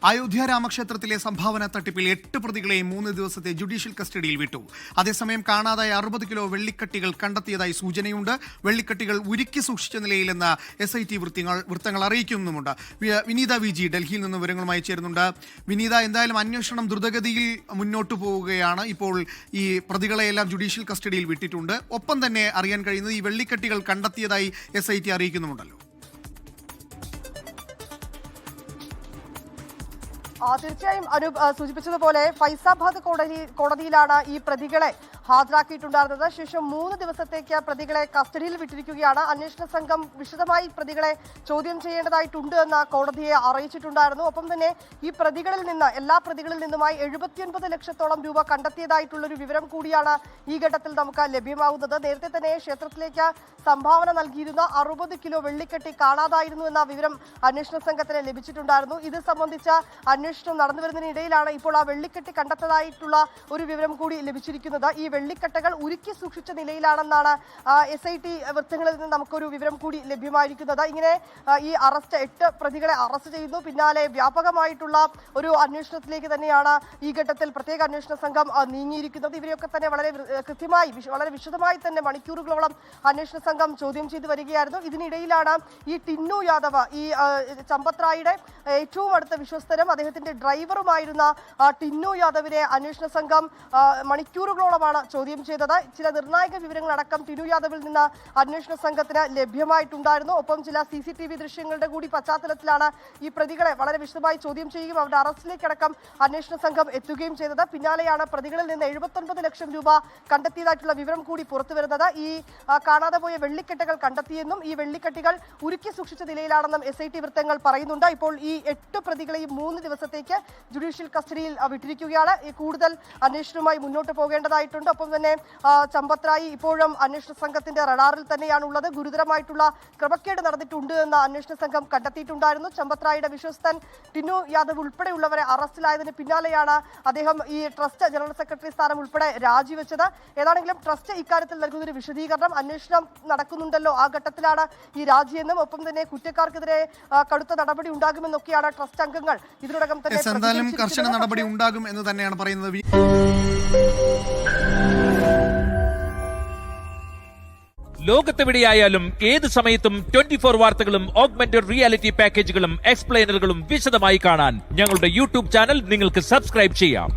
അയോധ്യ രാമക്ഷേത്രത്തിലെ സംഭാവന തട്ടിപ്പിൽ 8 പ്രതികളെയും 3 ദിവസത്തെ ജുഡീഷ്യൽ കസ്റ്റഡിയിൽ വിട്ടു. അതേസമയം കാണാതായ 60 കിലോ വെള്ളിക്കട്ടികൾ കണ്ടെത്തിയതായി സൂചനയുണ്ട്. വെള്ളിക്കട്ടികൾ ഉരുക്കി സൂക്ഷിച്ച നിലയിലെന്ന് SIT വൃത്തങ്ങൾ അറിയിക്കുന്നുമുണ്ട്. വിനീത VG ഡൽഹിയിൽ നിന്ന് വിവരങ്ങളുമായി ചേരുന്നുണ്ട്. വിനീത, എന്തായാലും അന്വേഷണം ദ്രുതഗതിയിൽ മുന്നോട്ട് പോവുകയാണ്. ഇപ്പോൾ ഈ പ്രതികളെയെല്ലാം ജുഡീഷ്യൽ കസ്റ്റഡിയിൽ വിട്ടിട്ടുണ്ട്. ഒപ്പം തന്നെ അറിയാൻ കഴിയുന്നത് ഈ വെള്ളിക്കട്ടികൾ കണ്ടെത്തിയതായി SIT അറിയിക്കുന്നുമുണ്ടല്ലോ. തീർച്ചയായും അനൂപ് സൂചിപ്പിച്ചതുപോലെ ഫൈസാബാദ് കോടതിയിലാണ് ഈ പ്രതികളെ ഹാജരാക്കിയിട്ടുണ്ടായിരുന്നത്. ശേഷം 3 ദിവസത്തേക്ക് പ്രതികളെ കസ്റ്റഡിയിൽ വിട്ടിരിക്കുകയാണ്. അന്വേഷണ സംഘം വിശദമായി പ്രതികളെ ചോദ്യം ചെയ്യേണ്ടതായിട്ടുണ്ട് എന്ന് കോടതിയെ അറിയിച്ചിട്ടുണ്ടായിരുന്നു. ഒപ്പം തന്നെ ഈ പ്രതികളിൽ നിന്ന് എല്ലാ പ്രതികളിൽ നിന്നുമായി 79 ലക്ഷത്തോളം രൂപ കണ്ടെത്തിയതായിട്ടുള്ളൊരു വിവരം കൂടിയാണ് ഈ ഘട്ടത്തിൽ നമുക്ക് ലഭ്യമാവുന്നത്. നേരത്തെ തന്നെ ക്ഷേത്രത്തിലേക്ക് സംഭാവന നൽകിയിരുന്ന 60 കിലോ വെള്ളിക്കെട്ടി കാണാതായിരുന്നു എന്ന വിവരം അന്വേഷണ സംഘത്തിന് ലഭിച്ചിട്ടുണ്ടായിരുന്നു. ഇത് സംബന്ധിച്ച അന്വേഷണം നടന്നുവരുന്നതിനിടയിലാണ് ഇപ്പോൾ ആ വെള്ളിക്കെട്ടി കണ്ടെത്തതായിട്ടുള്ള ഒരു വിവരം കൂടി ലഭിച്ചിരിക്കുന്നത്. ഈ വെള്ളിക്കട്ടകൾ ഉരുക്കി സൂക്ഷിച്ച നിലയിലാണെന്നാണ് SIT വൃത്തങ്ങളിൽ നിന്ന് നമുക്കൊരു വിവരം കൂടി ലഭ്യമായിരിക്കുന്നത്. ഇങ്ങനെ ഈ 8 പ്രതികളെ അറസ്റ്റ് ചെയ്യുന്നു. പിന്നാലെ വ്യാപകമായിട്ടുള്ള ഒരു അന്വേഷണത്തിലേക്ക് തന്നെയാണ് ഈ ഘട്ടത്തിൽ പ്രത്യേക അന്വേഷണ സംഘം നീങ്ങിയിരിക്കുന്നത്. ഇവരെയൊക്കെ തന്നെ വളരെ കൃത്യമായി വളരെ വിശദമായി തന്നെ മണിക്കൂറുകളോളം അന്വേഷണ സംഘം ചോദ്യം ചെയ്തു വരികയായിരുന്നു. ഇതിനിടയിലാണ് ഈ ടിന്നു യാദവ്, ഈ ചമ്പത് റായിയുടെ ഏറ്റവും അടുത്ത വിശ്വസ്തരും അദ്ദേഹത്തിന്റെ ഡ്രൈവറുമായിരുന്ന ടിന്നു യാദവിനെ അന്വേഷണ സംഘം മണിക്കൂറുകളോളമാണ് ചോദ്യം ചെയ്തത്. ചില നിർണായക വിവരങ്ങളടക്കം ടിന്നു യാദവിൽ നിന്ന് അന്വേഷണ സംഘത്തിന് ലഭ്യമായിട്ടുണ്ടായിരുന്നു. ഒപ്പം ചില CCTV ദൃശ്യങ്ങളുടെ കൂടി പശ്ചാത്തലത്തിലാണ് ഈ പ്രതികളെ വളരെ വിശദമായി ചോദ്യം ചെയ്യുകയും അവരുടെ അറസ്റ്റിലേക്കടക്കം അന്വേഷണ സംഘം എത്തുകയും ചെയ്തത്. പിന്നാലെയാണ് പ്രതികളിൽ നിന്ന് 79 ലക്ഷം രൂപ കണ്ടെത്തിയതായിട്ടുള്ള വിവരം കൂടി പുറത്തുവരുന്നത്. ഈ കാണാതെ പോയ വെള്ളിക്കെട്ടുകൾ കണ്ടെത്തിയെന്നും ഈ വെള്ളിക്കെട്ടുകൾ ഉരുക്കി സൂക്ഷിച്ച നിലയിലാണെന്നും SIT വൃത്തങ്ങൾ പറയുന്നുണ്ട്. ഇപ്പോൾ ഈ 8 പ്രതികളെയും 3 ദിവസത്തേക്ക് ജുഡീഷ്യൽ കസ്റ്റഡിയിൽ വിട്ടിരിക്കുകയാണ്. കൂടുതൽ അന്വേഷണവുമായി മുന്നോട്ട് പോകേണ്ടതായിട്ടുണ്ട്. ഒപ്പം തന്നെ ചമ്പത് റായി ഇപ്പോഴും അന്വേഷണ സംഘത്തിന്റെ റഡാറിൽ തന്നെയാണ് ഉള്ളത്. ഗുരുതരമായിട്ടുള്ള ക്രമക്കേട് നടന്നിട്ടുണ്ട് എന്ന് അന്വേഷണ സംഘം കണ്ടെത്തിയിട്ടുണ്ടായിരുന്നു. ചമ്പത് റായിയുടെ വിശ്വസ്തൻ ടിന്നു യാദവ് ഉൾപ്പെടെയുള്ളവരെ അറസ്റ്റിലായതിന് പിന്നാലെയാണ് അദ്ദേഹം ഈ ട്രസ്റ്റ് ജനറൽ സെക്രട്ടറി സ്ഥാനം ഉൾപ്പെടെ രാജിവെച്ചത്. ഏതാണെങ്കിലും ട്രസ്റ്റ് ഇക്കാര്യത്തിൽ നൽകുന്നൊരു വിശദീകരണം, അന്വേഷണം നടക്കുന്നുണ്ടല്ലോ, ആ ഘട്ടത്തിലാണ് ഈ രാജിയെന്നും ഒപ്പം തന്നെ കുറ്റക്കാർക്കെതിരെ കടുത്ത നടപടി ഉണ്ടാകുമെന്നൊക്കെയാണ് ട്രസ്റ്റ് അംഗങ്ങൾ ഇതിനോടകം തന്നെ കർശന നടപടി ഉണ്ടാകും എന്ന് തന്നെയാണ് പറയുന്നത്. ലോകത്തെവിടെയായാലും ഏത് സമയത്തും 24 വാർത്തകളും ഓഗ്മെന്റഡ് റിയാലിറ്റി പാക്കേജുകളും എക്സ്പ്ലെയിനറുകളും വിശദമായി കാണാൻ ഞങ്ങളുടെ YouTube ചാനൽ നിങ്ങൾക്ക് സബ്സ്ക്രൈബ് ചെയ്യാം.